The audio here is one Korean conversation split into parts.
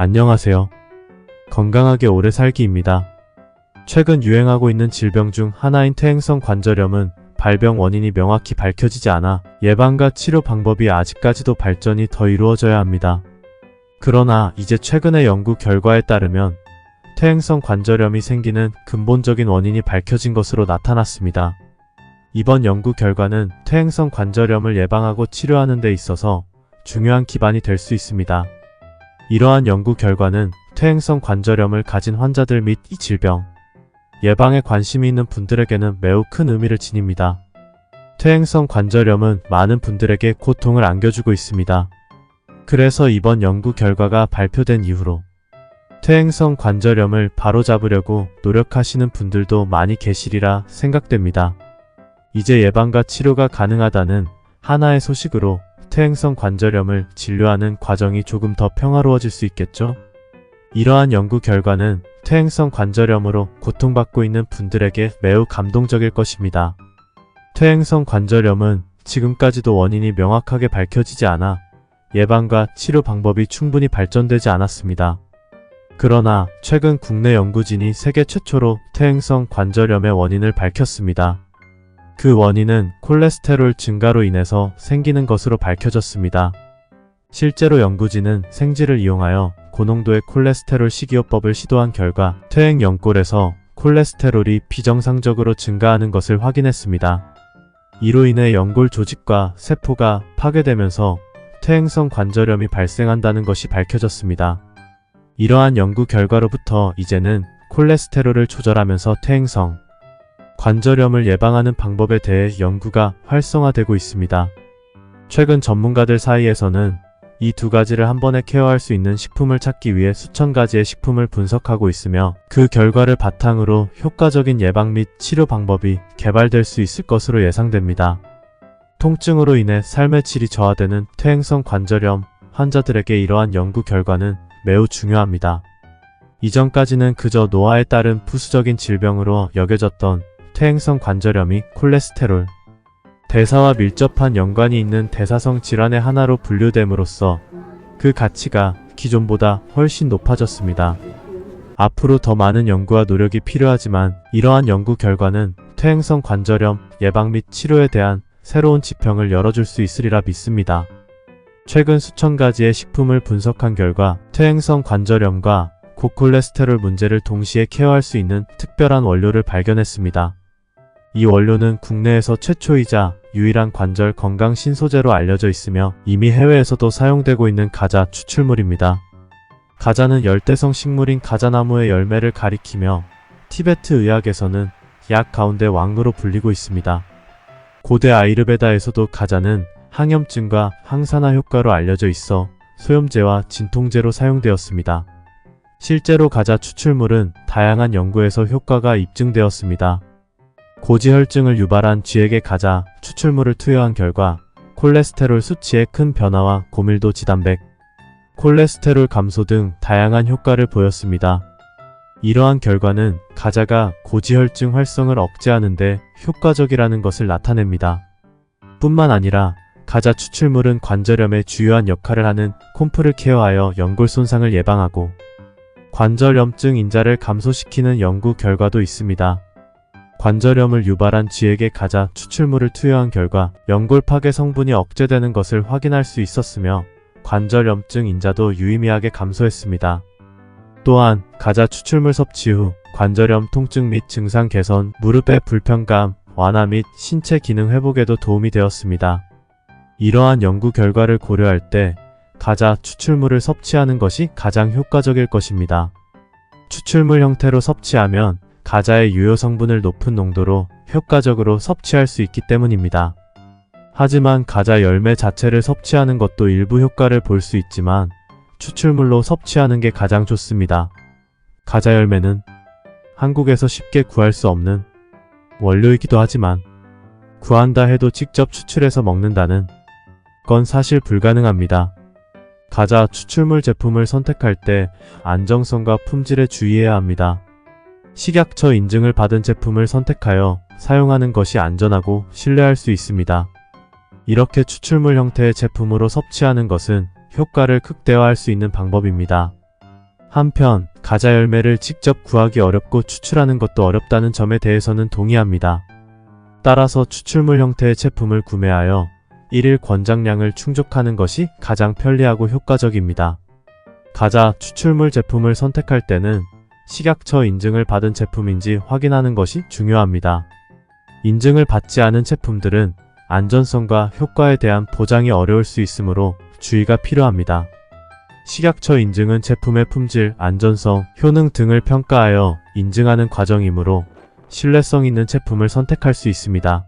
안녕하세요. 건강하게 오래 살기입니다. 최근 유행하고 있는 질병 중 하나인 퇴행성 관절염은 발병 원인이 명확히 밝혀지지 않아 예방과 치료 방법이 아직까지도 발전이 더 이루어져야 합니다. 그러나 이제 최근의 연구 결과에 따르면 퇴행성 관절염이 생기는 근본적인 원인이 밝혀진 것으로 나타났습니다. 이번 연구 결과는 퇴행성 관절염을 예방하고 치료하는 데 있어서 중요한 기반이 될 수 있습니다. 이러한 연구 결과는 퇴행성 관절염을 가진 환자들 및 이 질병 예방에 관심이 있는 분들에게는 매우 큰 의미를 지닙니다. 퇴행성 관절염은 많은 분들에게 고통을 안겨주고 있습니다. 그래서 이번 연구 결과가 발표된 이후로 퇴행성 관절염을 바로잡으려고 노력하시는 분들도 많이 계시리라 생각됩니다. 이제 예방과 치료가 가능하다는 하나의 소식으로 퇴행성 관절염을 진료하는 과정이 조금 더 평화로워질 수 있겠죠? 이러한 연구 결과는 퇴행성 관절염으로 고통받고 있는 분들에게 매우 감동적일 것입니다. 퇴행성 관절염은 지금까지도 원인이 명확하게 밝혀지지 않아 예방과 치료 방법이 충분히 발전되지 않았습니다. 그러나 최근 국내 연구진이 세계 최초로 퇴행성 관절염의 원인을 밝혔습니다. 그 원인은 콜레스테롤 증가로 인해서 생기는 것으로 밝혀졌습니다. 실제로 연구진은 생지를 이용하여 고농도의 콜레스테롤 식이요법을 시도한 결과 퇴행 연골에서 콜레스테롤이 비정상적으로 증가하는 것을 확인했습니다. 이로 인해 연골 조직과 세포가 파괴되면서 퇴행성 관절염이 발생한다는 것이 밝혀졌습니다. 이러한 연구 결과로부터 이제는 콜레스테롤을 조절하면서 퇴행성 관절염을 예방하는 방법에 대해 연구가 활성화되고 있습니다. 최근 전문가들 사이에서는 이 두 가지를 한 번에 케어할 수 있는 식품을 찾기 위해 수천 가지의 식품을 분석하고 있으며 그 결과를 바탕으로 효과적인 예방 및 치료 방법이 개발될 수 있을 것으로 예상됩니다. 통증으로 인해 삶의 질이 저하되는 퇴행성 관절염 환자들에게 이러한 연구 결과는 매우 중요합니다. 이전까지는 그저 노화에 따른 부수적인 질병으로 여겨졌던 퇴행성 관절염이 콜레스테롤, 대사와 밀접한 연관이 있는 대사성 질환의 하나로 분류됨으로써 그 가치가 기존보다 훨씬 높아졌습니다. 앞으로 더 많은 연구와 노력이 필요하지만 이러한 연구 결과는 퇴행성 관절염 예방 및 치료에 대한 새로운 지평을 열어줄 수 있으리라 믿습니다. 최근 수천 가지의 식품을 분석한 결과 퇴행성 관절염과 고콜레스테롤 문제를 동시에 케어할 수 있는 특별한 원료를 발견했습니다. 이 원료는 국내에서 최초이자 유일한 관절 건강 신소재로 알려져 있으며 이미 해외에서도 사용되고 있는 가자 추출물입니다. 가자는 열대성 식물인 가자나무의 열매를 가리키며 티베트 의학에서는 약 가운데 왕으로 불리고 있습니다. 고대 아유르베다에서도 가자는 항염증과 항산화 효과로 알려져 있어 소염제와 진통제로 사용되었습니다. 실제로 가자 추출물은 다양한 연구에서 효과가 입증되었습니다. 고지혈증을 유발한 쥐에게 가자 추출물을 투여한 결과 콜레스테롤 수치의 큰 변화와 고밀도 지단백, 콜레스테롤 감소 등 다양한 효과를 보였습니다. 이러한 결과는 가자가 고지혈증 활성을 억제하는 데 효과적이라는 것을 나타냅니다. 뿐만 아니라 가자 추출물은 관절염에 주요한 역할을 하는 콤프를 케어하여 연골 손상을 예방하고 관절염증 인자를 감소시키는 연구 결과도 있습니다. 관절염을 유발한 쥐에게 가자 추출물을 투여한 결과 연골 파괴 성분이 억제되는 것을 확인할 수 있었으며 관절염증 인자도 유의미하게 감소했습니다. 또한 가자 추출물 섭취 후 관절염 통증 및 증상 개선, 무릎의 불편감 완화 및 신체 기능 회복에도 도움이 되었습니다. 이러한 연구 결과를 고려할 때 가자 추출물을 섭취하는 것이 가장 효과적일 것입니다. 추출물 형태로 섭취하면 가자의 유효 성분을 높은 농도로 효과적으로 섭취할 수 있기 때문입니다. 하지만 가자 열매 자체를 섭취하는 것도 일부 효과를 볼 수 있지만 추출물로 섭취하는 게 가장 좋습니다. 가자 열매는 한국에서 쉽게 구할 수 없는 원료이기도 하지만 구한다 해도 직접 추출해서 먹는다는 건 사실 불가능합니다. 가자 추출물 제품을 선택할 때 안정성과 품질에 주의해야 합니다. 식약처 인증을 받은 제품을 선택하여 사용하는 것이 안전하고 신뢰할 수 있습니다. 이렇게 추출물 형태의 제품으로 섭취하는 것은 효과를 극대화할 수 있는 방법입니다. 한편 가자 열매를 직접 구하기 어렵고 추출하는 것도 어렵다는 점에 대해서는 동의합니다. 따라서 추출물 형태의 제품을 구매하여 일일 권장량을 충족하는 것이 가장 편리하고 효과적입니다. 가자 추출물 제품을 선택할 때는 식약처 인증을 받은 제품인지 확인하는 것이 중요합니다. 인증을 받지 않은 제품들은 안전성과 효과에 대한 보장이 어려울 수 있으므로 주의가 필요합니다. 식약처 인증은 제품의 품질, 안전성, 효능 등을 평가하여 인증하는 과정이므로 신뢰성 있는 제품을 선택할 수 있습니다.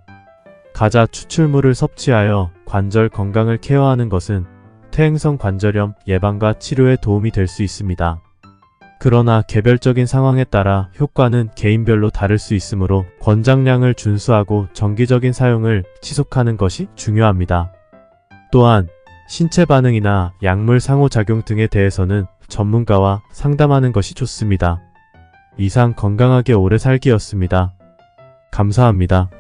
가자 추출물을 섭취하여 관절 건강을 케어하는 것은 퇴행성 관절염 예방과 치료에 도움이 될 수 있습니다. 그러나 개별적인 상황에 따라 효과는 개인별로 다를 수 있으므로 권장량을 준수하고 정기적인 사용을 지속하는 것이 중요합니다. 또한 신체 반응이나 약물 상호작용 등에 대해서는 전문가와 상담하는 것이 좋습니다. 이상 건강하게 오래 살기였습니다. 감사합니다.